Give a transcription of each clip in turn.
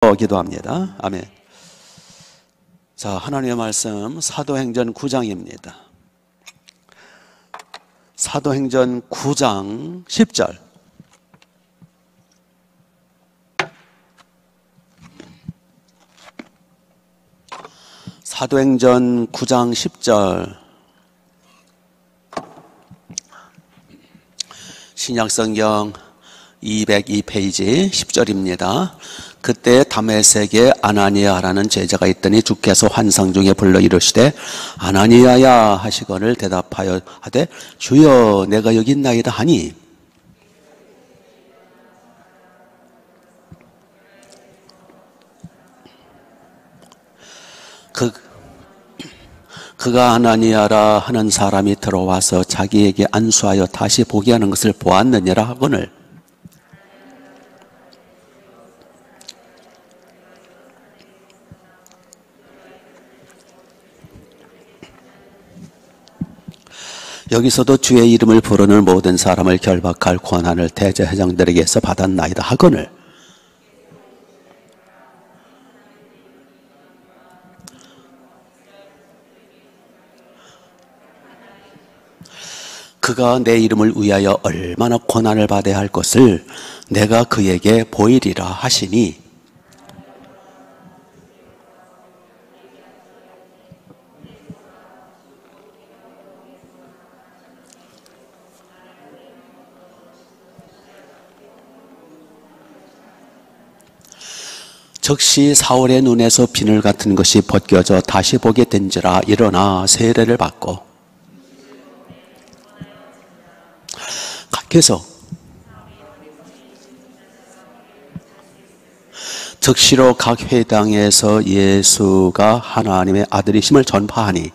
기도합니다. 아멘. 자, 하나님의 말씀 사도행전 9장입니다. 사도행전 9장 10절. 사도행전 9장 10절. 신약성경 202페이지 10절입니다. 그때 다메섹에 아나니아라는 제자가 있더니 주께서 환상 중에 불러 이르시되 아나니아야 하시거늘 대답하여 하되 주여 내가 여기 있나이다 하니 그가 아나니아라 하는 사람이 들어와서 자기에게 안수하여 다시 보게 하는 것을 보았느니라 하거늘 여기서도 주의 이름을 부르는 모든 사람을 결박할 권한을 대제사장들에게서 받았나이다 하거늘 그가 내 이름을 위하여 얼마나 고난을 받아야 할 것을 내가 그에게 보이리라 하시니 즉시 사울의 눈에서 비늘 같은 것이 벗겨져 다시 보게 된지라 일어나 세례를 받고 계속 즉시로 각 회당에서 예수가 하나님의 아들이심을 전파하니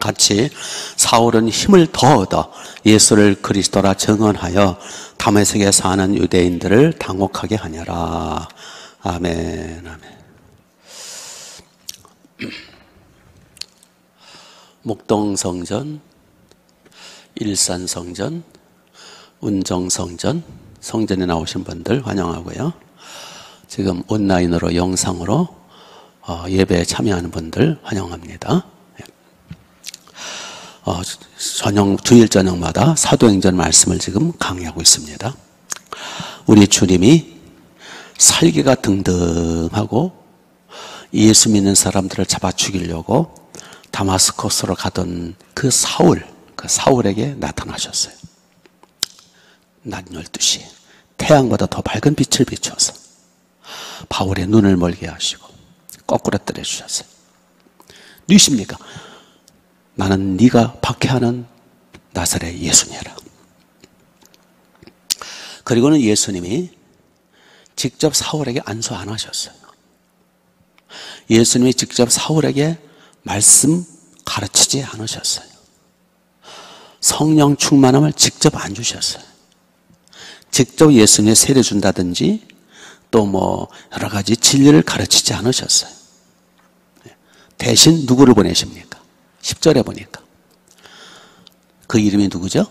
같이 사울은 힘을 더 얻어 예수를 그리스도라 증언하여 다메섹에 사는 유대인들을 당혹하게 하냐라. 아멘, 아멘. 목동성전, 일산성전, 운정성전 성전에 나오신 분들 환영하고요. 지금 온라인으로 영상으로 예배에 참여하는 분들 환영합니다. 주일 저녁마다 사도행전 말씀을 지금 강의하고 있습니다. 우리 주님이 살기가 등등하고 예수 믿는 사람들을 잡아 죽이려고 다마스커스로 가던 그 사울에게 나타나셨어요. 낮 12시에 태양보다 더 밝은 빛을 비춰서 바울의 눈을 멀게 하시고 거꾸로 때려 주셨어요. 누구십니까? 나는 네가 박해하는 나사렛 예수니라. 그리고는 예수님이 직접 사울에게 안수 안 하셨어요. 예수님이 직접 사울에게 말씀 가르치지 않으셨어요. 성령 충만함을 직접 안 주셨어요. 직접 예수님의 세례 준다든지 또 여러 가지 진리를 가르치지 않으셨어요. 대신 누구를 보내십니까? 10절에 보니까 그 이름이 누구죠?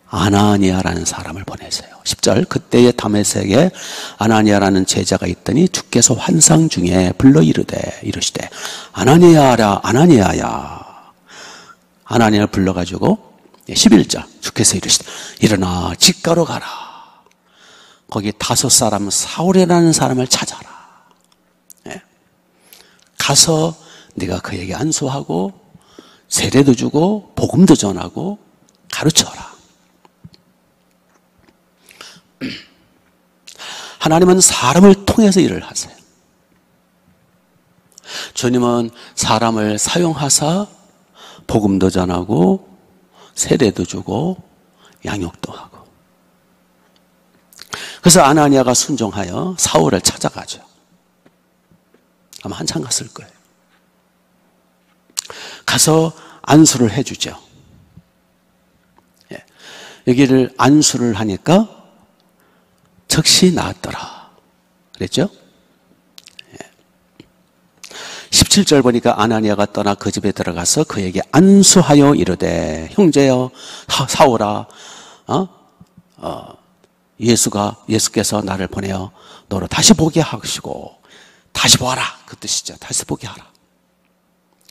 아나니아라는 사람을 보내세요. 10절 그때의 다메섹에 아나니아라는 제자가 있더니 주께서 환상 중에 불러 이르시되 아나니아라 아나니아야. 아나니아를 불러가지고 11절 주께서 이르시되 일어나 직가로 가라. 거기 5사람 사울이라는 사람을 찾아라. 가서 네가 그에게 안수하고 세례도 주고 복음도 전하고 가르쳐라. 하나님은 사람을 통해서 일을 하세요. 주님은 사람을 사용하사 복음도 전하고 세례도 주고 양육도 하고. 그래서 아나니아가 순종하여 사울을 찾아가죠. 아마 한참 갔을 거예요. 가서 안수를 해주죠. 여기를 안수를 하니까 즉시 나았더라. 그랬죠? 17절 보니까 아나니아가 떠나 그 집에 들어가서 그에게 안수하여 이르되 형제여 사울아 예수께서 나를 보내어 너를 다시 보게 하시고 다시 보아라 그 뜻이죠. 다시 보게 하라.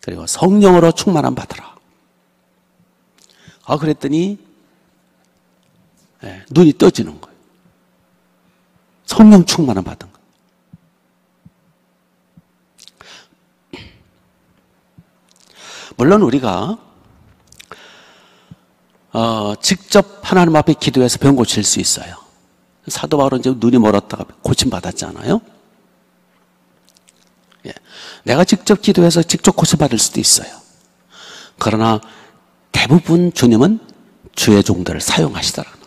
그리고 성령으로 충만함 받으라. 그랬더니 눈이 떠지는 거예요. 성령 충만함 받은 거예요. 물론 우리가 직접 하나님 앞에 기도해서 병 고칠 수 있어요. 사도 바울은 이제 눈이 멀었다가 고침 받았잖아요. 내가 직접 기도해서 직접 고침받을 수도 있어요. 그러나 대부분 주님은 주의 종들을 사용하시더라는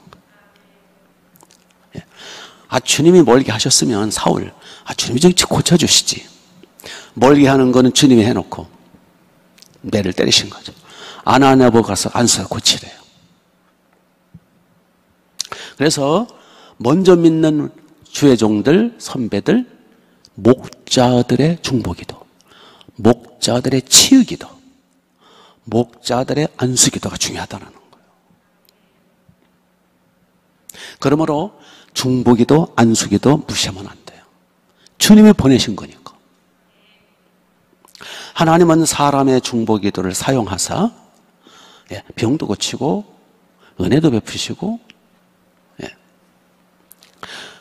거예요. 주님이 멀게 하셨으면 사울, 주님이 좀 고쳐주시지. 멀게 하는 거는 주님이 해놓고 매를 때리신 거죠. 아나니아 보고 가서 안수해 고치래요. 그래서 먼저 믿는 주의 종들, 선배들, 목자들의 중보기도, 목자들의 치유기도, 목자들의 안수기도가 중요하다는 거예요. 그러므로 중보기도, 안수기도 무시하면 안 돼요. 주님이 보내신 거니까. 하나님은 사람의 중보기도를 사용하사 병도 고치고 은혜도 베푸시고,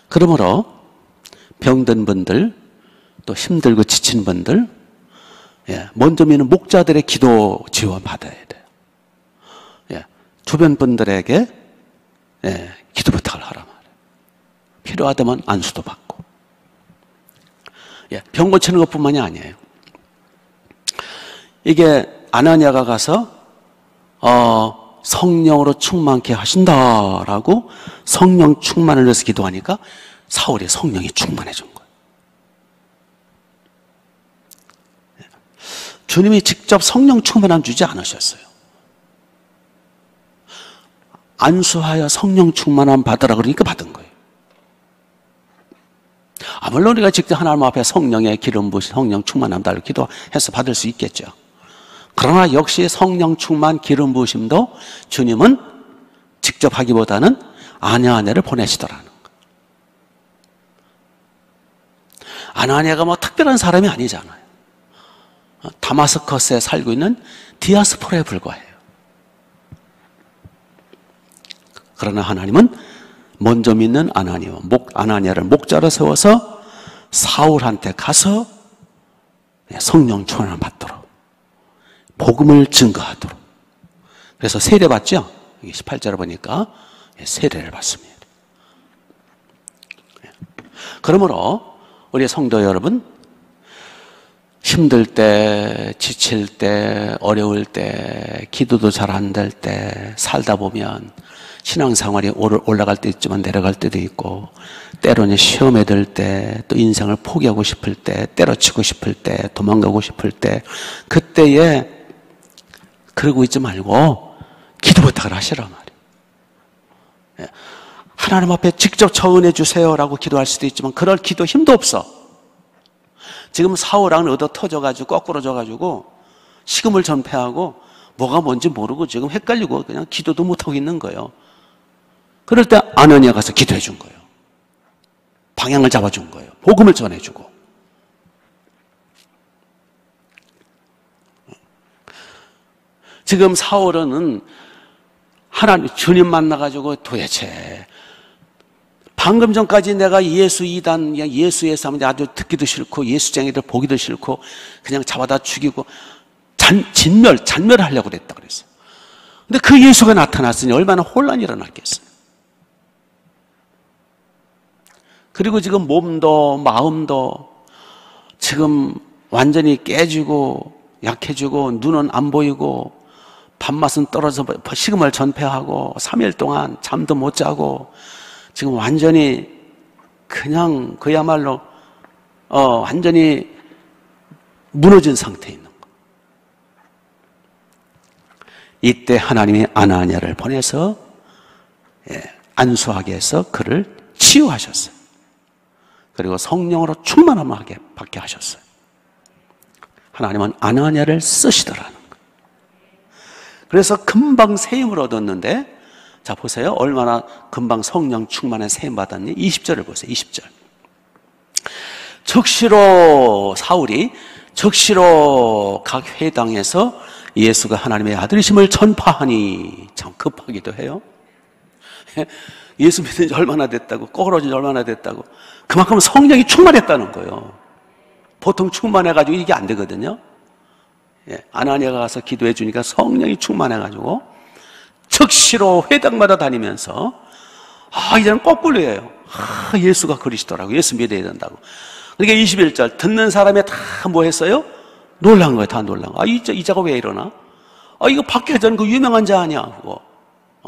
그러므로 병든 분들 또 힘들고 지친 분들 먼저 믿는 목자들의 기도 지원 받아야 돼요. 주변 분들에게 기도 부탁을 하라 말이에요. 필요하다면 안수도 받고. 병 고치는 것뿐만이 아니에요. 이게 아나니아가 가서 성령으로 충만케 하신다라고 성령 충만을 위해서 기도하니까 사울이 성령이 충만해진 거예요. 주님이 직접 성령 충만함 주지 않으셨어요. 안수하여 성령 충만함 받으라 그러니까 받은 거예요. 물론 우리가 직접 하나님 앞에 성령의 기름 부으신 성령 충만함 달라고 기도해서 받을 수 있겠죠. 그러나 역시 성령 충만 기름 부으심도 주님은 직접 하기보다는 아나니아를 보내시더라는 거예요. 아나니아가 뭐 특별한 사람이 아니잖아요. 다마스커스에 살고 있는 디아스포라에 불과해요. 그러나 하나님은 먼저 믿는 아나니아를 목자로 세워서 사울한테 가서 성령 충만을 받도록 복음을 증거하도록. 그래서 세례 받죠? 18절에 보니까 세례를 받습니다. 그러므로 우리 성도 여러분, 힘들 때, 지칠 때, 어려울 때, 기도도 잘 안 될 때 살다 보면 신앙생활이 올라갈 때 있지만 내려갈 때도 있고, 때로는 시험에 들 때, 또 인생을 포기하고 싶을 때, 때려치고 싶을 때, 도망가고 싶을 때, 그때에 그러고 있지 말고 기도 부탁을 하시란 말이에요. 하나님 앞에 직접 처은해 주세요라고 기도할 수도 있지만 그럴 기도 힘도 없어. 지금 사울왕은 얻어 터져가지고 거꾸로 져가지고 식음을 전폐하고 뭐가 뭔지 모르고 지금 헷갈리고 그냥 기도도 못하고 있는 거예요. 그럴 때 아나니아 가서 기도해 준 거예요. 방향을 잡아준 거예요. 복음을 전해주고. 지금 사울은 하나님 주님 만나가지고 도대체 방금 전까지 내가 예수 이단, 예수에서 하면 아주 듣기도 싫고 예수쟁이들 보기도 싫고 그냥 잡아다 죽이고 잔멸하려고 그랬다 그랬어요. 근데 그 예수가 나타났으니 얼마나 혼란이 일어났겠어요. 그리고 지금 몸도 마음도 지금 완전히 깨지고 약해지고 눈은 안 보이고 밥맛은 떨어져 식음을 전폐하고 3일 동안 잠도 못 자고 지금 완전히 그냥 그야말로 완전히 무너진 상태에 있는 거예요. 이때 하나님이 아나니아를 보내서 안수하게 해서 그를 치유하셨어요. 그리고 성령으로 충만함을 받게 하셨어요. 하나님은 아나니아를 쓰시더라는 거예요. 그래서 금방 세임을 얻었는데, 자 보세요. 얼마나 금방 성령 충만에 세임 받았니? 20절을 보세요. 20절. 즉시로 사울이 즉시로 각 회당에서 예수가 하나님의 아들이심을 전파하니, 참 급하기도 해요. 예수 믿은 지 얼마나 됐다고, 꺼러진 지 얼마나 됐다고. 그만큼 성령이 충만했다는 거예요. 보통 충만해가지고 이게 안 되거든요. 아나니아가 가서 기도해 주니까 성령이 충만해가지고 즉시로 회당마다 다니면서, 이제는 거꾸로예요. 예수가 그리스도라고, 예수 믿어야 된다고. 그러니까 21절, 듣는 사람이 다 뭐 했어요? 놀란 거예요. 다 놀란 거. 이 자가 왜 이러나? 이거 박해전 그 유명한 자 아니야, 그거.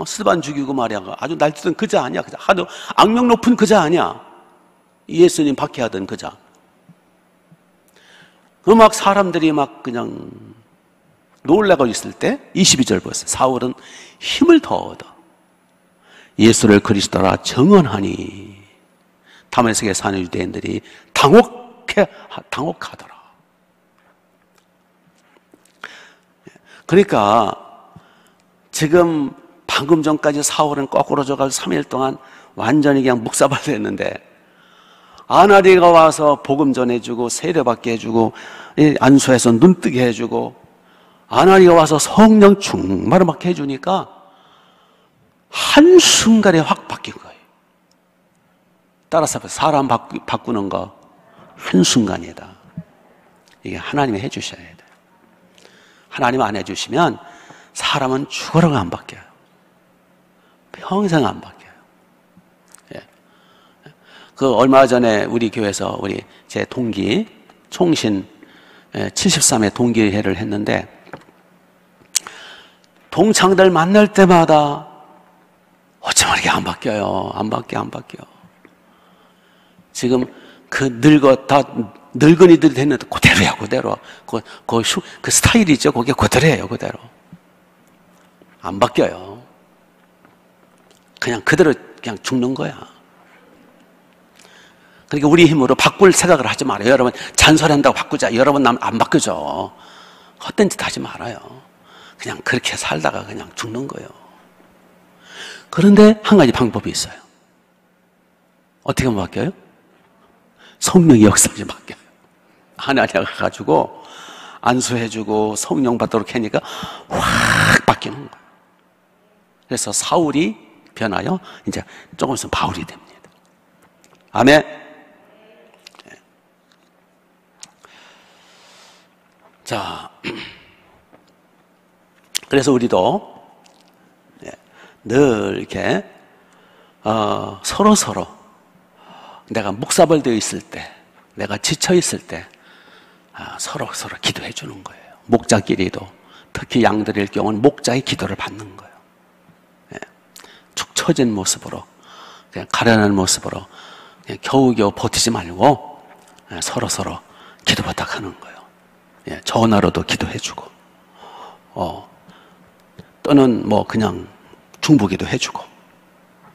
스데반 죽이고 말이야. 아주 날뛰던 그 자 아니야. 그 자. 하도 악명 높은 그 자 아니야. 예수님 박해하던 그 자. 그 막 사람들이 막 그냥 놀라고 있을 때 22절 보세요. 사울은 힘을 더 얻어 예수를 그리스도라 정언하니 다메섹에 사는 유대인들이 당혹하더라. 그러니까 지금 방금 전까지 사울은 거꾸로 져가지고 3일 동안 완전히 그냥 묵사발됐는데, 아나니아가 와서 복음 전해주고 세례받게 해주고 안수해서 눈뜨게 해주고, 아나니아가 와서 성령 충만을 막 해주니까 한순간에 확 바뀐 거예요. 따라서 사람 바꾸는 거 한순간이다. 이게 하나님이 해주셔야 돼요. 하나님 안 해주시면 사람은 죽어라고 안 바뀌어요. 평생 안 바뀌어요. 그 얼마 전에 우리 교회에서 제 동기 총신 73회 동기회를 했는데, 동창들 만날 때마다 어쩜 이렇게 안 바뀌어요. 안 바뀌어. 지금 그 늙은이들이 됐는데 그대로야, 그대로. 그 스타일이죠. 그게 그대로예요, 그대로. 안 바뀌어요. 그냥 그대로 그냥 죽는 거야. 그러니까 우리 힘으로 바꿀 생각을 하지 말아요. 여러분, 잔소리한다고 바꾸자. 여러분, 안 바뀌죠. 헛된 짓 하지 말아요. 그냥 그렇게 살다가 그냥 죽는 거예요. 그런데 한 가지 방법이 있어요. 어떻게 하면 바뀌어요? 성령의 역사가 바뀌어요. 아나니아가 가지고 안수해주고 성령 받도록 하니까 확 바뀌는 거예요. 그래서 사울이 변하여 이제 조금 있으면 바울이 됩니다. 아멘. 자, 그래서 우리도 늘 이렇게 서로 내가 묵사발되어 있을 때, 내가 지쳐 있을 때 서로 기도해 주는 거예요. 목자끼리도, 특히 양들일 경우는 목자의 기도를 받는 거예요. 축 처진 모습으로, 그냥 가련한 모습으로 그냥 겨우겨우 버티지 말고 서로 기도 부탁하는 거예요. 전화로도 기도해 주고, 또는 뭐 그냥 중보기도 해주고.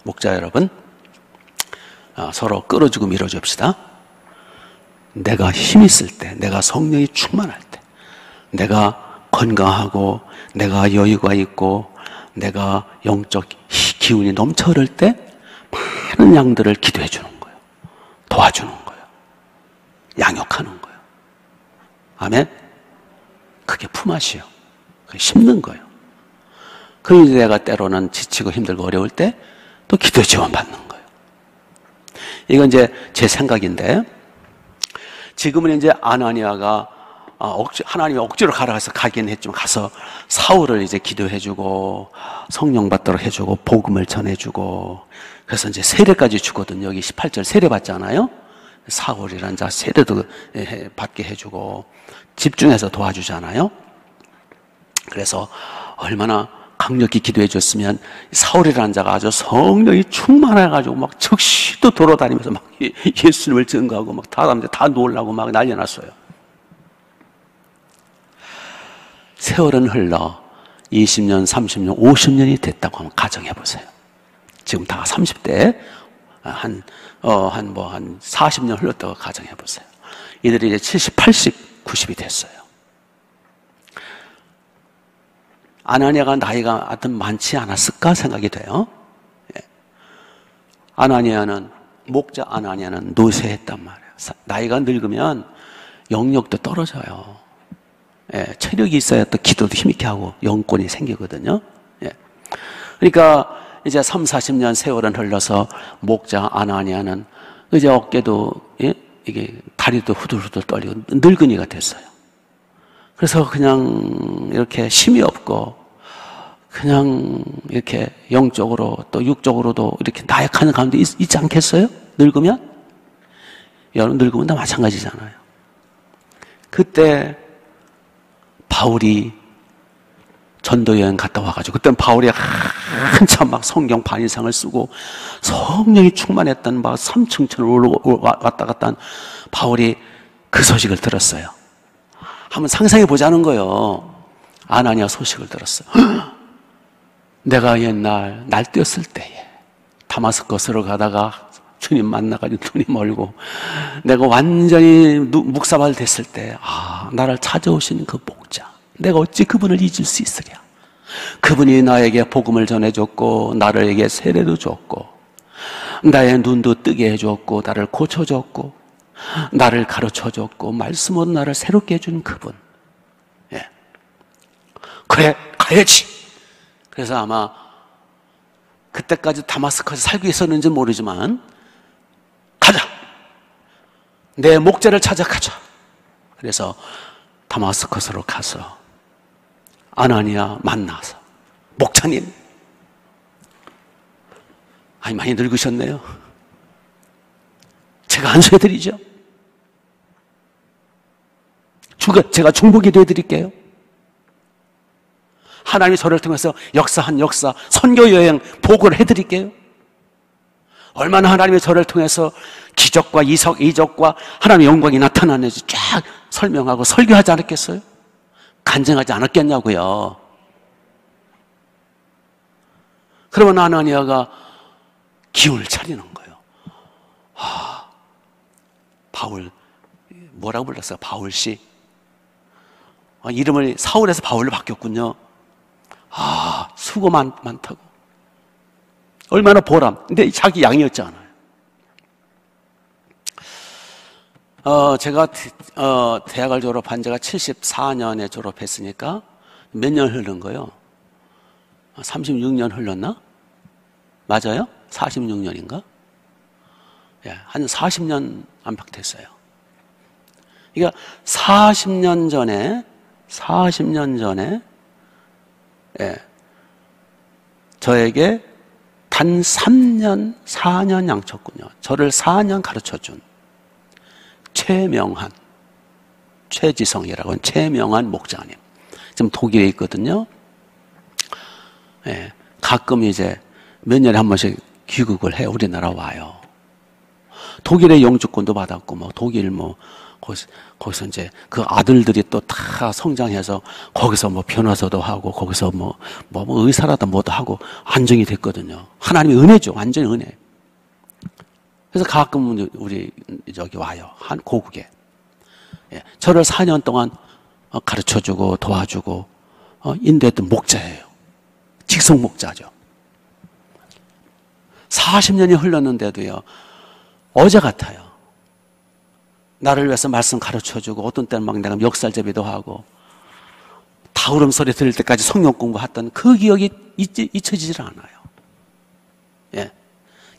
목자 여러분, 서로 끌어주고 밀어줍시다. 내가 힘 있을 때, 내가 성령이 충만할 때, 내가 건강하고 내가 여유가 있고 내가 영적 기운이 넘쳐 흐를 때 많은 양들을 기도해 주는 거예요. 도와주는 거예요. 양육하는 거예요. 아멘. 그게 품앗이요. 그게 심는 거예요. 그 내가 때로는 지치고 힘들고 어려울 때 또 기도의 지원 받는 거예요. 이건 이제 제 생각인데, 지금은 이제 아나니아가 하나님이 억지로 가라서 가긴 했지만 가서 사울을 이제 기도해주고 성령 받도록 해주고 복음을 전해주고, 그래서 이제 세례까지 주거든요. 여기 18절 세례 받잖아요. 사울이란 자 세례도 받게 해주고 집중해서 도와주잖아요. 그래서 얼마나 강력히 기도해 줬으면 사울이라는 자가 아주 성령이 충만해가지고 막 즉시도 돌아다니면서 막 예수님을 증거하고 막 사람들 다 놀라고 막 난리 났어요. 세월은 흘러 20년, 30년, 50년이 됐다고 한번 가정해 보세요. 지금 다 30대, 한 40년 흘렀다고 가정해 보세요. 이들이 이제 70, 80, 90이 됐어요. 아나니아가 나이가 하여튼 많지 않았을까 생각이 돼요. 예. 목자 아나니아는 노쇠했단 말이에요. 나이가 늙으면 영역도 떨어져요. 예. 체력이 있어야 또 기도도 힘있게 하고 영권이 생기거든요. 예. 그러니까 이제 3, 40년 세월은 흘러서 목자 아나니아는 이제 어깨도, 예? 이게 다리도 후들후들 떨리고 늙은이가 됐어요. 그래서 그냥 이렇게 힘이 없고 그냥 이렇게 영적으로 또 육적으로도 이렇게 나약한 가운데 있지 않겠어요? 늙으면? 여러분 늙으면 다 마찬가지잖아요. 그때 바울이 전도여행 갔다 와가지고 그때는 바울이 한참 막 성경 반 이상을 쓰고 성령이 충만했던 막 삼층천을 왔다 갔다 한 바울이 그 소식을 들었어요. 한번 상상해 보자는 거예요. 아나니아 소식을 들었어요. 내가 옛날 날뛰었을 때에 다마스커스로 가다가 주님 만나가지고 눈이 멀고 내가 완전히 묵사발 됐을 때 나를 찾아오신 그 목자, 내가 어찌 그분을 잊을 수 있으랴. 그분이 나에게 복음을 전해줬고 나에게 세례도 줬고 나의 눈도 뜨게 해줬고 나를 고쳐줬고 나를 가르쳐줬고 말씀으로 나를 새롭게 해준 그분. 예. 그래 가야지. 그래서 아마 그때까지 다마스커스에 살고 있었는지 모르지만 가자, 내 목자를 찾아가자. 그래서 다마스커스로 가서 아나니아 만나서 목자님, 많이 늙으셨네요. 제가 안수해드리죠. 제가 중보기 도해드릴게요. 하나님이 저를 통해서 역사한 역사, 선교 여행 보고를 해드릴게요. 얼마나 하나님이 저를 통해서 기적과 이적과 하나님의 영광이 나타나는지 쫙 설명하고 설교하지 않았겠어요? 간증하지 않았겠냐고요. 그러면 아나니아가 기운을 차리는 거예요. 바울, 뭐라고 불렀어요? 바울씨. 이름을 사울에서 바울로 바뀌었군요. 수고 많다고. 얼마나 보람. 근데 자기 양이었잖아요. 제가 대학을 졸업한 제가 74년에 졸업했으니까 몇 년 흐른 거예요? 36년 흘렀나? 맞아요? 46년인가? 예, 한 40년 안팎 됐어요. 그러니까 40년 전에 예, 저에게 단 3년, 4년 양쳤군요. 저를 4년 가르쳐준 최지성이라고 하는 최명한 목자님. 지금 독일에 있거든요. 예, 가끔 이제 몇 년에 한 번씩 귀국을 해 우리나라 와요. 독일의 영주권도 받았고, 독일 거기서 이제 그 아들들이 또 다 성장해서 거기서 변호사도 하고 거기서 의사라도 뭐도 하고 안정이 됐거든요. 하나님의 은혜죠. 완전히 은혜. 그래서 가끔 우리 저기 와요. 한 고국에. 예, 저를 4년 동안 가르쳐주고 도와주고 인도했던 목자예요. 직속 목자죠. 40년이 흘렀는데도요. 어제 같아요. 나를 위해서 말씀 가르쳐주고 어떤 때는 막 내가 멱살잡이도 하고 다울음 소리 들을 때까지 성경 공부했던 그 기억이 잊혀지질 않아요. 예,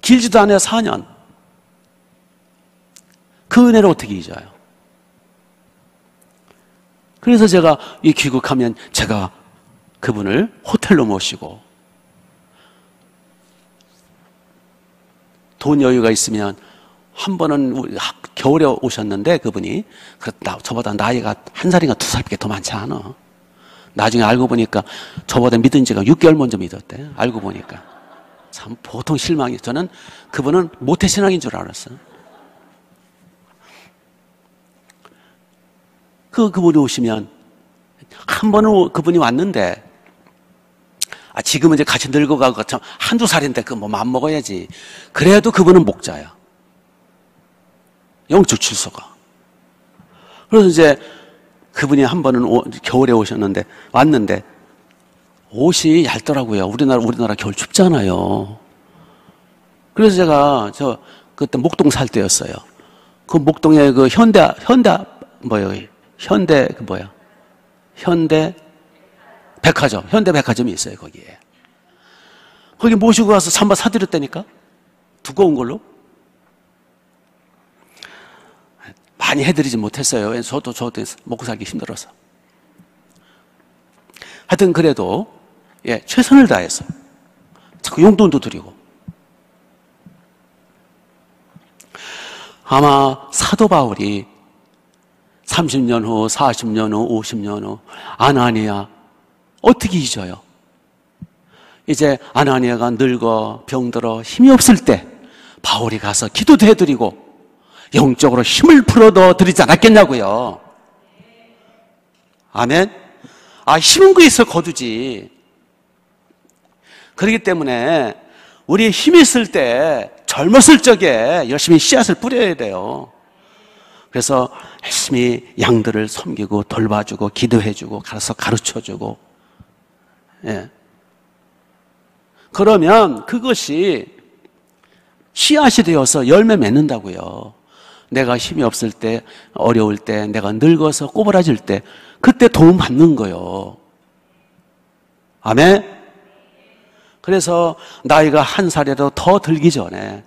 길지도 않아요. 4년. 그 은혜를 어떻게 잊어요? 그래서 제가 이 귀국하면 제가 그분을 호텔로 모시고 돈 여유가 있으면 한 번은 겨울에 오셨는데 그분이 저보다 나이가 한 살인가 두 살밖에 더 많지 않아. 나중에 알고 보니까 저보다 믿은 지가 6개월 먼저 믿었대. 알고 보니까 참 보통 실망이. 저는 그분은 모태신앙인 줄 알았어요. 그분이 오시면 한 번은 그분이 왔는데 지금은 이제 같이 늙어가고 참 한두 살인데 마음 먹어야지. 그래도 그분은 목자야. 영적 질서가. 그래서 이제 그분이 한 번은 겨울에 왔는데 옷이 얇더라고요. 우리나라 겨울 춥잖아요. 그래서 제가 그때 목동 살 때였어요. 그 목동에 그 현대 백화점이 있어요, 거기에. 거기 모시고 가서 잠바 사드렸다니까? 두꺼운 걸로? 많이 해드리지 못했어요. 저도 먹고 살기 힘들어서. 하여튼 그래도, 예, 최선을 다해서. 자꾸 용돈도 드리고. 아마 사도 바울이 30년 후, 40년 후, 50년 후, 아나니아, 어떻게 잊어요? 이제 아나니아가 늙어 병들어 힘이 없을 때 바울이 가서 기도도 해드리고 영적으로 힘을 풀어도 드리지 않았겠냐고요. 아멘. 힘은 거기서 거두지. 그렇기 때문에 우리 힘이 있을 때 젊었을 적에 열심히 씨앗을 뿌려야 돼요. 그래서 열심히 양들을 섬기고 돌봐주고 기도해주고 가서 가르쳐주고, 예. 그러면 그것이 씨앗이 되어서 열매 맺는다고요. 내가 힘이 없을 때, 어려울 때, 내가 늙어서 꼬부라질 때, 그때 도움 받는 거예요. 아멘? 그래서 나이가 한 살이라도 더 들기 전에,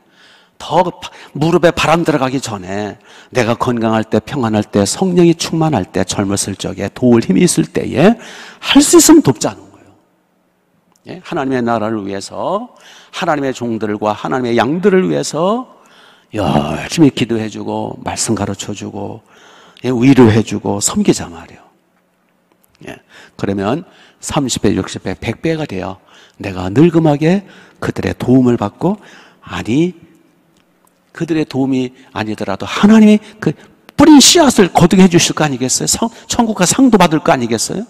더 무릎에 바람 들어가기 전에, 내가 건강할 때, 평안할 때, 성령이 충만할 때, 젊었을 적에, 도울 힘이 있을 때에 할 수 있으면 돕자는 거예요. 예? 하나님의 나라를 위해서, 하나님의 종들과 하나님의 양들을 위해서 열심히 기도해주고 말씀 가르쳐주고, 예, 위로해주고 섬기자 말이에요. 예. 그러면 30배, 60배, 100배가 돼요. 내가 늙음하게 그들의 도움을 받고, 그들의 도움이 아니더라도 하나님이 그 뿌린 씨앗을 거두게 해주실 거 아니겠어요? 천국과 상도 받을 거 아니겠어요?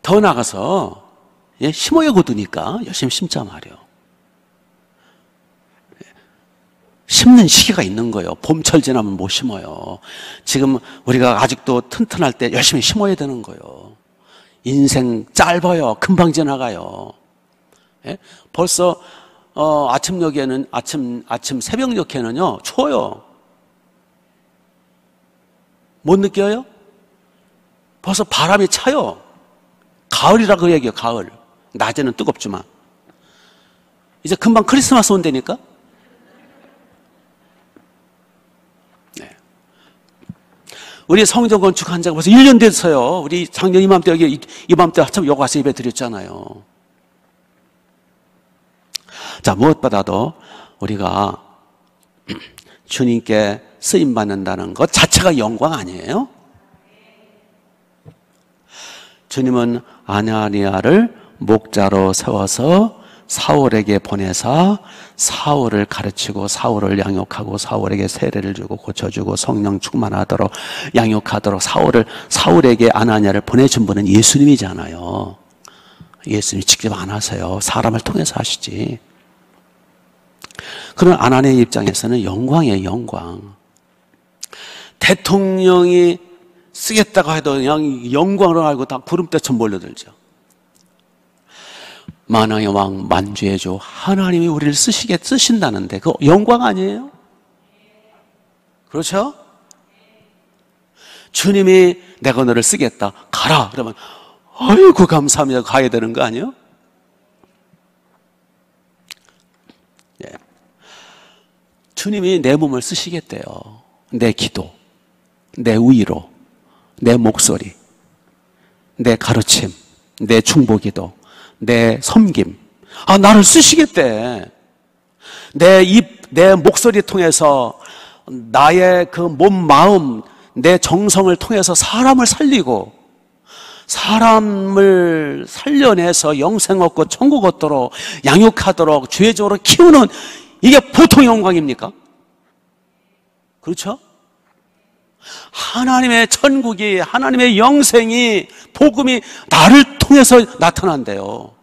더 나가서, 예, 심어야 거두니까 열심히 심자 말이에요. 심는 시기가 있는 거예요. 봄철 지나면 못 심어요. 지금 우리가 아직도 튼튼할 때 열심히 심어야 되는 거예요. 인생 짧아요. 금방 지나가요. 예? 벌써 아침 새벽녘에는요 추워요. 못 느껴요? 벌써 바람이 차요. 가을이라고 얘기해요. 가을. 낮에는 뜨겁지만 이제 금방 크리스마스 온다니까. 네. 우리 성전 건축한 지가 벌써 1년 됐어요. 우리 작년 이맘때 이맘때 한참 여기 와서 예배 드렸잖아요. 자, 무엇보다도 우리가 주님께 쓰임 받는다는 것 자체가 영광 아니에요? 주님은 아나니아를 목자로 세워서 사울에게 보내사 사울을 가르치고 사울을 양육하고 사울에게 세례를 주고 고쳐주고 성령 충만하도록 양육하도록 사울에게 아나니아를 보내준 분은 예수님이잖아요. 예수님이 직접 안 하세요. 사람을 통해서 하시지. 그런 아나니아 입장에서는 영광이에요. 영광. 대통령이 쓰겠다고 해도 그냥 영광을 알고 다 구름대처럼 몰려들죠. 만왕의 왕 만주의 주 하나님이 우리를 쓰신다는데 그거 영광 아니에요? 그렇죠? 주님이 내가 너를 쓰겠다 가라 그러면 아이고 감사합니다 가야 되는 거 아니에요? 예. 주님이 내 몸을 쓰시겠대요. 내 기도, 내 위로, 내 목소리, 내 가르침, 내 중보기도, 내 섬김. 나를 쓰시겠대. 내 입, 내 목소리 통해서 나의 그 몸, 마음, 내 정성을 통해서 사람을 살리고 사람을 살려내서 영생 얻고 천국 얻도록 양육하도록 주의적으로 키우는 이게 보통 영광입니까? 그렇죠? 하나님의 천국이 하나님의 영생이 복음이 나를 통해서 나타난대요.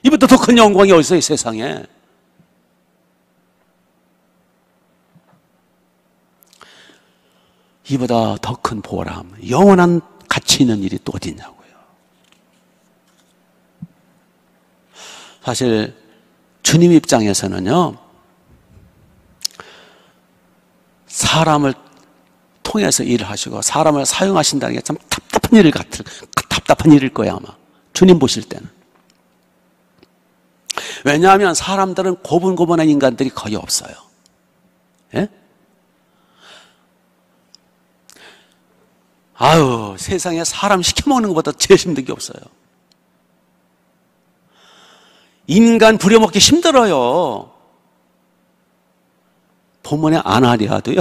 이보다 더 큰 영광이 어디 있어요, 이 세상에? 이보다 더 큰 보람, 영원한 가치 있는 일이 또 어디 있냐고요. 사실 주님 입장에서는요, 사람을 통해서 일을 하시고 사람을 사용하신다는 게 참 답답한 일일 거예요, 아마. 주님 보실 때는. 왜냐하면 사람들은 고분고분한 인간들이 거의 없어요. 예? 아유, 세상에 사람 시켜먹는 것보다 제일 힘든 게 없어요. 인간 부려먹기 힘들어요. 본문에 아나니아도요,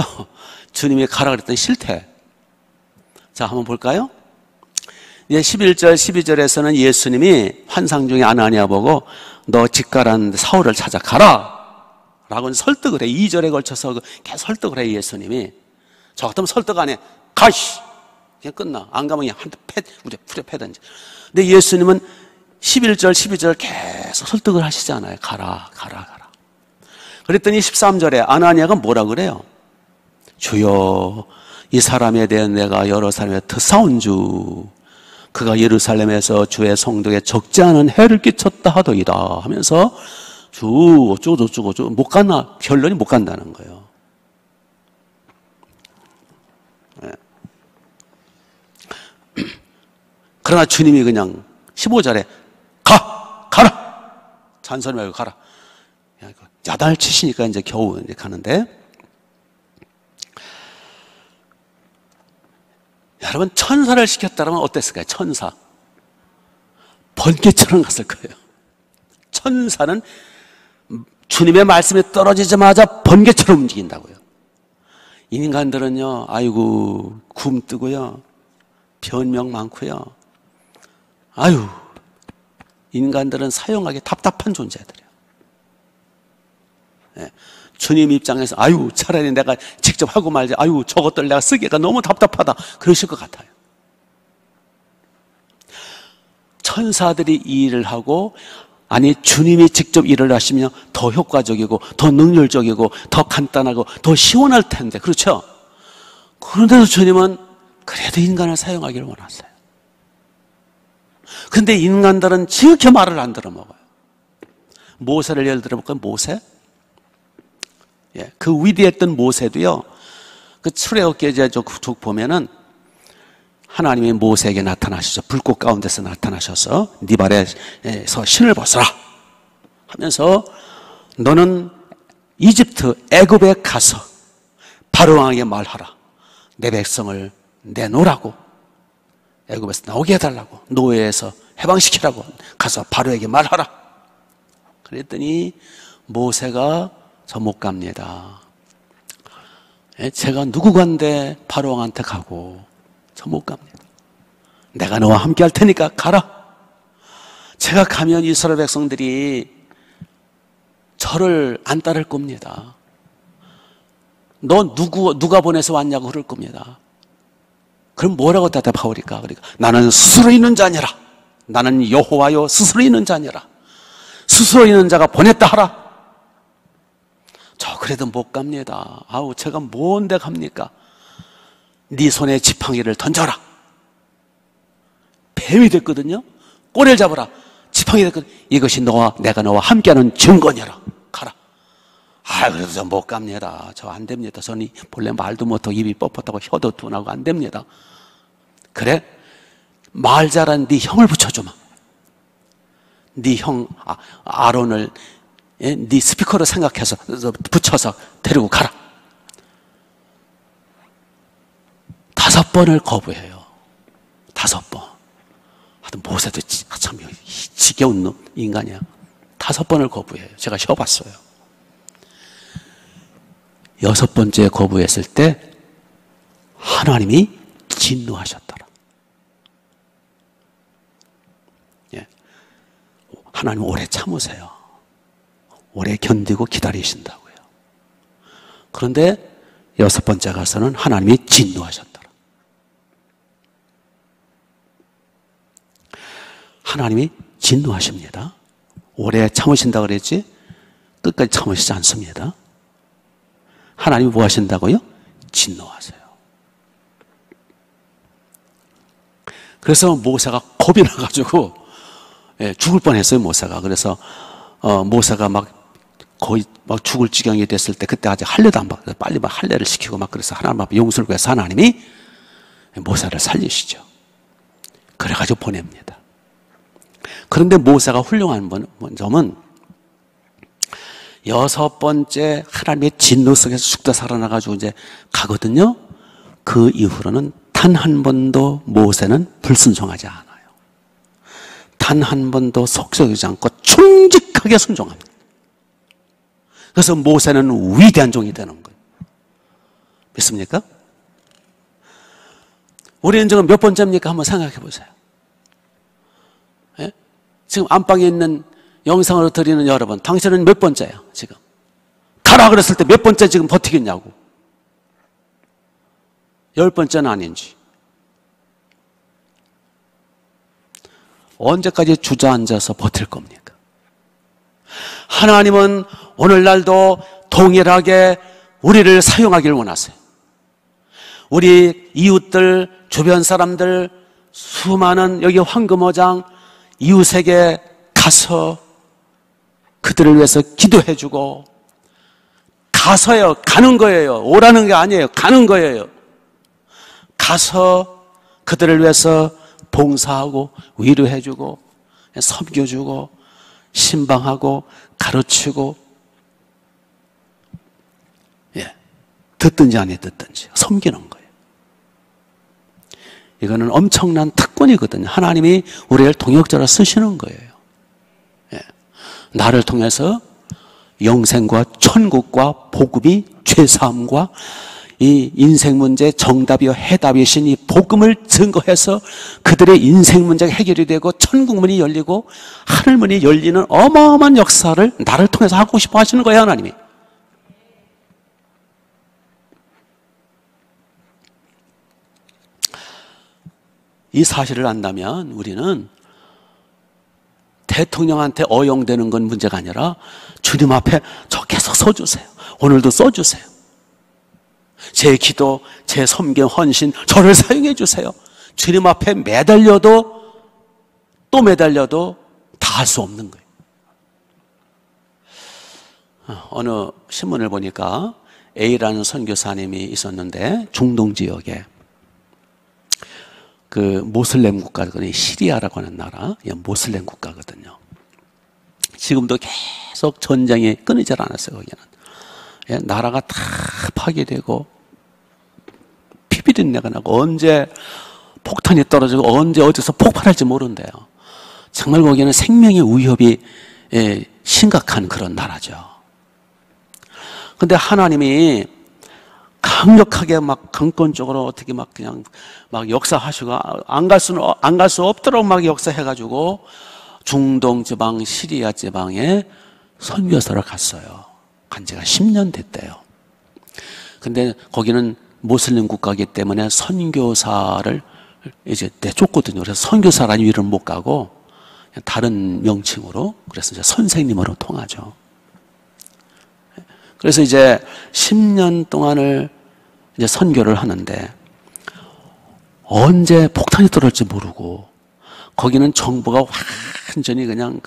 주님이 가라 그랬더니 싫대. 자, 한번 볼까요? 이제 11절, 12절에서는 예수님이 환상 중에 아나니아 보고 너 직가라는 사울을 찾아가라 라고 설득을 해. 2절에 걸쳐서 계속 설득을 해, 예수님이. 저 같으면 설득 안 해. 가시! 그냥 끝나. 안 가면 그냥 한대 패든지. 근데 예수님은 11절, 12절 계속 설득을 하시잖아요. 가라. 그랬더니 13절에 아나니아가 뭐라 그래요? 주여, 이 사람에 대해 내가 여러 사람에 듣사온 주, 그가 예루살렘에서 주의 성도에 적지 않은 해를 끼쳤다 하더이다 하면서 주 어쩌고 못 간다, 결론이 못 간다는 거예요. 네. 그러나 주님이 그냥 15절에 가라! 잔소리 말고 가라. 야단을 치시니까 이제 겨우 이제 가는데, 여러분, 천사를 시켰다면 어땠을까요? 천사. 번개처럼 갔을 거예요. 천사는 주님의 말씀이 떨어지자마자 번개처럼 움직인다고요. 인간들은요, 아이고, 굼 뜨고요, 변명 많고요. 아유, 인간들은 사용하기 답답한 존재들이에요. 네. 주님 입장에서 아유, 차라리 내가 직접 하고 말지, 아유, 저것들 내가 쓰기가 너무 답답하다, 그러실 것 같아요. 천사들이 이 일을 하고, 아니 주님이 직접 일을 하시면 더 효과적이고 더 능률적이고 더 간단하고 더 시원할 텐데, 그렇죠? 그런데도 주님은 그래도 인간을 사용하기를 원하세요. 근데 인간들은 지극히 말을 안 들어먹어요. 모세를 예를 들어볼까요? 모세? 예, 그 위대했던 모세도요, 그 출애굽기 쭉 보면은 하나님이 모세에게 나타나시죠. 불꽃 가운데서 나타나셔서 네 발에서 신을 벗어라 하면서 너는 이집트 애굽에 가서 바로 왕에게 말하라. 내 백성을 내놓으라고, 애굽에서 나오게 해달라고, 노예에서 해방시키라고 가서 바로에게 말하라. 그랬더니 모세가 저 못 갑니다. 제가 누구간데 바로 왕한테 가고 저 못 갑니다. 내가 너와 함께 할 테니까 가라. 제가 가면 이스라엘 백성들이 저를 안 따를 겁니다. 너 누가 보내서 왔냐고 그럴 겁니다. 그럼 뭐라고 대답하오리까? 그러니까 나는 스스로 있는 자니라. 나는 여호와요 스스로 있는 자니라. 스스로 있는 자가 보냈다 하라. 저 그래도 못 갑니다. 아우, 제가 뭔데 갑니까? 네 손에 지팡이를 던져라. 뱀이 됐거든요. 꼬리를 잡아라. 지팡이 됐거든. 이것이 내가 너와 함께하는 증거니라. 가라. 아, 그래도 저 못 갑니다. 저 안 됩니다. 저는 본래 말도 못하고 입이 뻣뻣하고 혀도 둔하고 안 됩니다. 그래? 말 잘한 네 형을 붙여주마. 네 형 아론을 네 스피커로 생각해서 붙여서 데리고 가라. 5번을 거부해요. 5번. 하여튼 모세도 참 지겨운 인간이야. 5번을 거부해요. 제가 쉬어봤어요. 6번째 거부했을 때 하나님이 진노하셨더라. 예. 하나님 오래 참으세요. 오래 견디고 기다리신다고요. 그런데 6번째 가서는 하나님이 진노하셨더라. 하나님이 진노하십니다. 오래 참으신다고 그랬지 끝까지 참으시지 않습니다. 하나님이 뭐 하신다고요? 진노하세요. 그래서 모세가 겁이 나가지고 죽을 뻔했어요, 모세가. 그래서 모세가 막 거의 막 죽을 지경이 됐을 때 그때 아직 할례도 안 받고 빨리 막 할례를 시키고 막 그래서 하나님 앞에 용서를 구해서 하나님이 모세를 살리시죠. 그래가지고 보냅니다. 그런데 모세가 훌륭한 점은 6번째 하나님의 진노 속에서 죽다 살아나가지고 이제 가거든요. 그 이후로는 단 한 번도 모세는 불순종하지 않아요. 단 한 번도 속썩이지 않고 충직하게 순종합니다. 그래서 모세는 위대한 종이 되는 거예요. 믿습니까? 우리는 지금 몇 번째입니까? 한번 생각해 보세요. 예? 지금 안방에 있는 영상으로 드리는 여러분, 당신은 몇 번째예요, 지금? 가라 그랬을 때 몇 번째 지금 버티겠냐고. 10번째는 아닌지. 언제까지 주저앉아서 버틸 겁니까? 하나님은 오늘날도 동일하게 우리를 사용하길 원하세요. 우리 이웃들, 주변 사람들, 수많은 여기 황금어장 이웃에게 가서 그들을 위해서 기도해주고, 가서요, 가는 거예요. 오라는 게 아니에요. 가는 거예요. 가서 그들을 위해서 봉사하고 위로해주고 섬겨주고 신방하고 가르치고, 듣든지 안 듣든지 섬기는 거예요. 이거는 엄청난 특권이거든요. 하나님이 우리를 동역자로 쓰시는 거예요. 나를 통해서 영생과 천국과 복음이 죄사함과 이 인생 문제 정답이요 해답이신 이 복음을 증거해서 그들의 인생 문제가 해결이 되고 천국문이 열리고 하늘문이 열리는 어마어마한 역사를 나를 통해서 하고 싶어 하시는 거예요, 하나님이. 이 사실을 안다면 우리는 대통령한테 어용되는 건 문제가 아니라 주님 앞에 저 계속 써주세요. 오늘도 써주세요. 제 기도, 제 섬김, 헌신, 저를 사용해 주세요. 주님 앞에 매달려도 또 매달려도 다 할 수 없는 거예요. 어느 신문을 보니까 A라는 선교사님이 있었는데 중동 지역에 그 모슬렘 국가거든요. 시리아라고 하는 나라, 모슬렘 국가거든요. 지금도 계속 전쟁이 끊이질 않았어요, 거기는. 나라가 다 파괴되고 피비린내가 나고 언제 폭탄이 떨어지고 언제 어디서 폭발할지 모른대요. 정말 거기는 생명의 위협이 심각한 그런 나라죠. 근데 하나님이 강력하게 막 강권적으로 어떻게 막 그냥 막 역사하시고 안 갈 수 없도록 막 역사해가지고 중동 지방, 시리아 지방에 선교사를 갔어요. 간 지가 10년 됐대요. 근데 거기는 모슬림 국가이기 때문에 선교사를 이제 내쫓거든요. 그래서 선교사라는 이름 못 가고 다른 명칭으로, 그래서 이제 선생님으로 통하죠. 그래서 이제 10년 동안을 이제 선교를 하는데 언제 폭탄이 떨어질지 모르고 거기는 정부가 완전히 그냥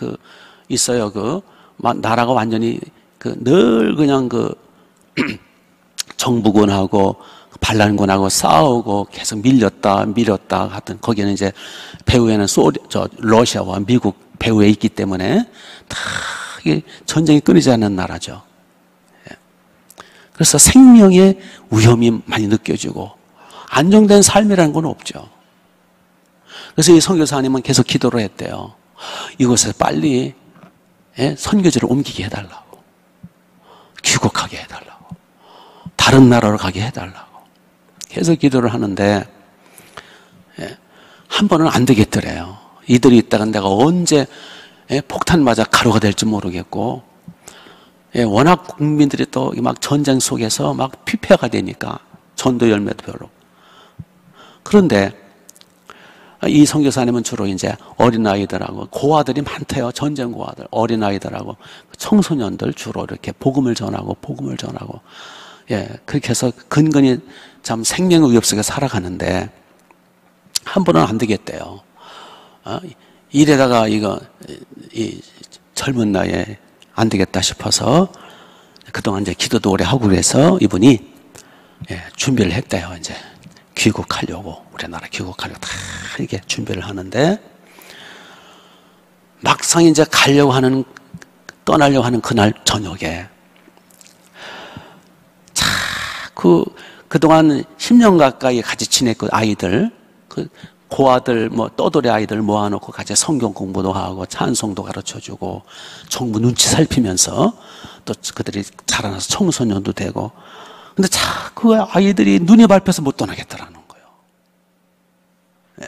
있어요. 나라가 완전히 늘 그냥 정부군하고 반란군하고 싸우고 계속 밀렸다 하여튼 거기는 이제 배후에는 러시아와 미국 배후에 있기 때문에 다 전쟁이 끊이지 않는 나라죠. 그래서 생명의 위험이 많이 느껴지고 안정된 삶이라는 건 없죠. 그래서 이 선교사님은 계속 기도를 했대요. 이곳에 빨리 선교지를 옮기게 해달라고, 귀국하게 해달라고, 다른 나라로 가게 해달라고 계속 기도를 하는데 한 번은 안 되겠더래요. 이들이 있다가 내가 언제 폭탄 맞아 가루가 될지 모르겠고, 워낙 국민들이 또 막 전쟁 속에서 막 피폐가 되니까 전도 열매도 별로. 그런데 이 선교사님은 주로 이제 어린아이들하고 고아들이 많대요. 전쟁 고아들, 어린아이들하고 청소년들 주로 이렇게 복음을 전하고 그렇게 해서 근근히 참 생명의 위협 속에 살아가는데 한 번은 안 되겠대요. 이래다가 이 젊은 나이에 안 되겠다 싶어서 그동안 이제 기도도 오래 하고 그래서 이분이 준비를 했대요. 이제 귀국하려고, 우리나라 귀국하려고 다 이렇게 준비를 하는데 막상 이제 떠나려고 하는 그날 저녁에 그동안 10년 가까이 같이 지냈고 아이들, 고아들, 떠돌이 아이들 모아놓고 같이 성경 공부도 하고 찬송도 가르쳐주고 정부 눈치 살피면서 또 그들이 자라나서 청소년도 되고, 근데 자꾸 아이들이 눈이 밟혀서 못 떠나겠더라는 거예요. 네.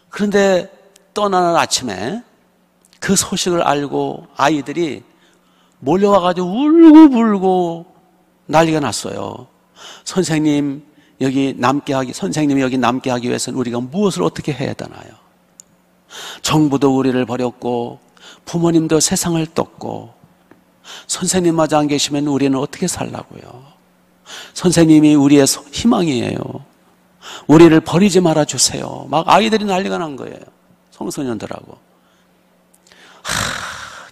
그런데 떠나는 아침에 그 소식을 알고 아이들이 몰려와가지고 울고불고 난리가 났어요. 선생님이 여기 남게 하기 위해서는 우리가 무엇을 어떻게 해야 되나요? 정부도 우리를 버렸고 부모님도 세상을 떴고 선생님마저 안 계시면 우리는 어떻게 살라고요? 선생님이 우리의 희망이에요. 우리를 버리지 말아주세요. 막 아이들이 난리가 난 거예요. 청소년들하고.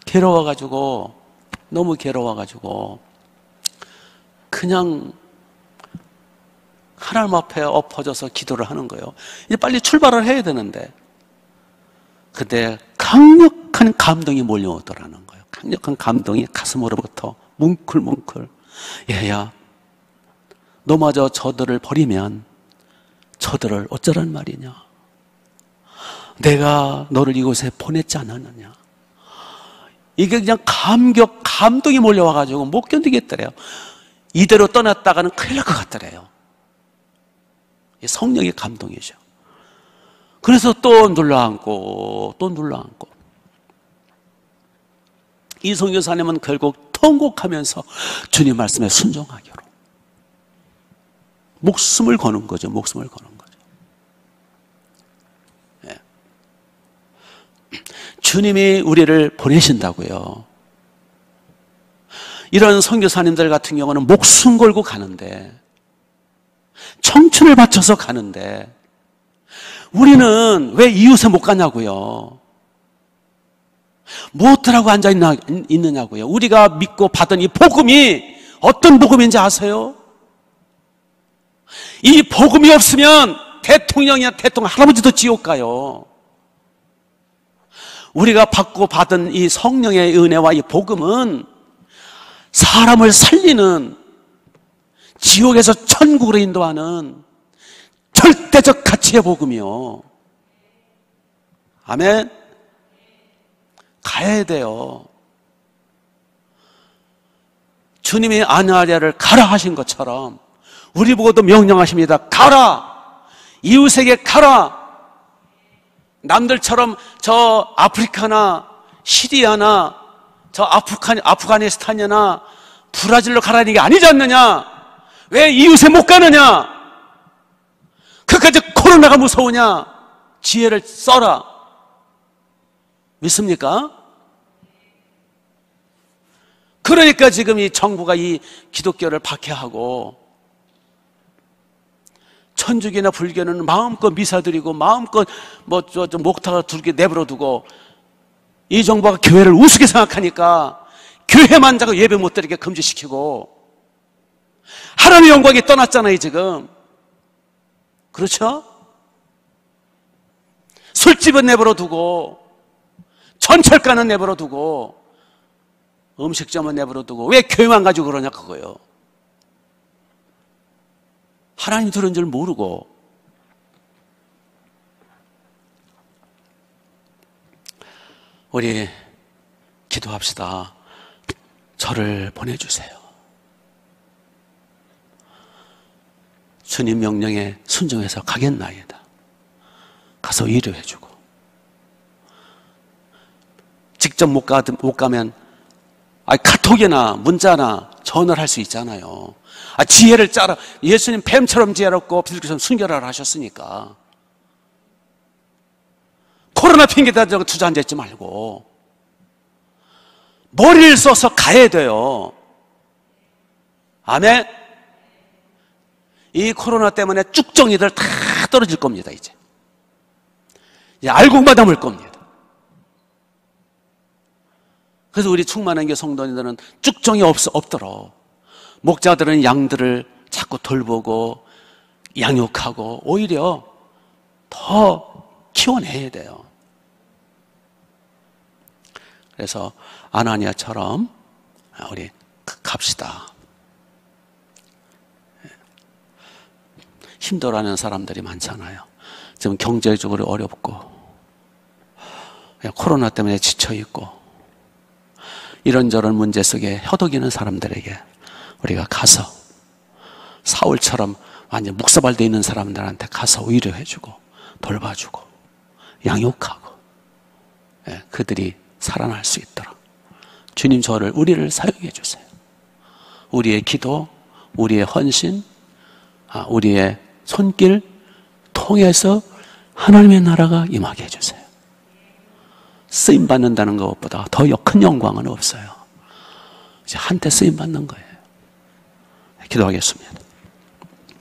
괴로워가지고, 너무 괴로워가지고 그냥 하나님 앞에 엎어져서 기도를 하는 거예요. 이제 빨리 출발을 해야 되는데, 그때 강력한 감동이 몰려오더라는 거예요. 강력한 감동이 가슴으로부터 뭉클뭉클. 얘야, 너마저 저들을 버리면 저들을 어쩌란 말이냐? 내가 너를 이곳에 보냈지 않았느냐? 이게 그냥 감동이 몰려와가지고 못 견디겠더래요. 이대로 떠났다가는 큰일 날 것 같더래요. 성령의 감동이죠. 그래서 또 눌러앉고 또 눌러앉고, 이 선교사님은 결국 통곡하면서 주님 말씀에 순종하기로 목숨을 거는 거죠. 목숨을 거는 거죠. 네. 주님이 우리를 보내신다고요. 이런 선교사님들 같은 경우는 목숨 걸고 가는데, 청춘을 바쳐서 가는데, 우리는 왜 이웃에 못 가냐고요? 무엇들하고 앉아있느냐고요? 우리가 믿고 받은 이 복음이 어떤 복음인지 아세요? 이 복음이 없으면 대통령 할아버지도 지옥 가요. 우리가 받고 받은 이 성령의 은혜와 이 복음은 사람을 살리는, 지옥에서 천국으로 인도하는 절대적 가치의 복음이요. 아멘. 가야 돼요. 주님이 아나리아를 가라 하신 것처럼 우리 보고도 명령하십니다. 가라. 이웃에게 가라. 남들처럼 저 아프리카나 시리아나 저 아프가니스탄이나 브라질로 가라는 게 아니지 않느냐? 왜 이웃에 못 가느냐? 그까지 코로나가 무서우냐? 지혜를 써라. 믿습니까? 그러니까 지금 이 정부가 이 기독교를 박해하고, 천주교나 불교는 마음껏 미사 드리고 마음껏 목탁을 두르게 내버려 두고, 이 정부가 교회를 우습게 생각하니까 교회만 자꾸 예배 못 드리게 금지시키고, 하나님의 영광이 떠났잖아요 지금. 그렇죠? 술집은 내버려 두고, 전철가는 내버려 두고, 음식점은 내버려 두고, 왜 교회만 가지고 그러냐 그거예요. 하나님 들은 줄 모르고. 우리 기도합시다. 저를 보내주세요. 주님 명령에 순종해서 가겠나이다. 가서 위로해주고, 직접 못 가면 카톡이나 문자나 전화를 할 수 있잖아요. 지혜를 짜라. 예수님 뱀처럼 지혜롭고 비둘기처럼 순결하라 하셨으니까 코로나 핑계대다 주저앉아있지 말고 머리를 써서 가야 돼요. 아멘. 이 코로나 때문에 쭉정이들 다 떨어질 겁니다. 이제 알곡마담을 겁니다. 그래서 우리 충만한 게 성도님들은 쭉정이 없도록 목자들은 양들을 자꾸 돌보고 양육하고 오히려 더 키워내야 돼요. 그래서 아나니아처럼 우리 갑시다. 힘들어하는 사람들이 많잖아요. 지금 경제적으로 어렵고 코로나 때문에 지쳐있고 이런저런 문제 속에 허덕이는 사람들에게 우리가 가서 사울처럼 완전 묵사발되어 있는 사람들한테 가서 위로해주고 돌봐주고 양육하고 그들이 살아날 수 있도록 주님 우리를 사용해 주세요. 우리의 기도, 우리의 헌신, 우리의 손길 통해서 하나님의 나라가 임하게 해주세요. 쓰임받는다는 것보다 더 큰 영광은 없어요. 이제 한때 쓰임받는 거예요. 기도하겠습니다.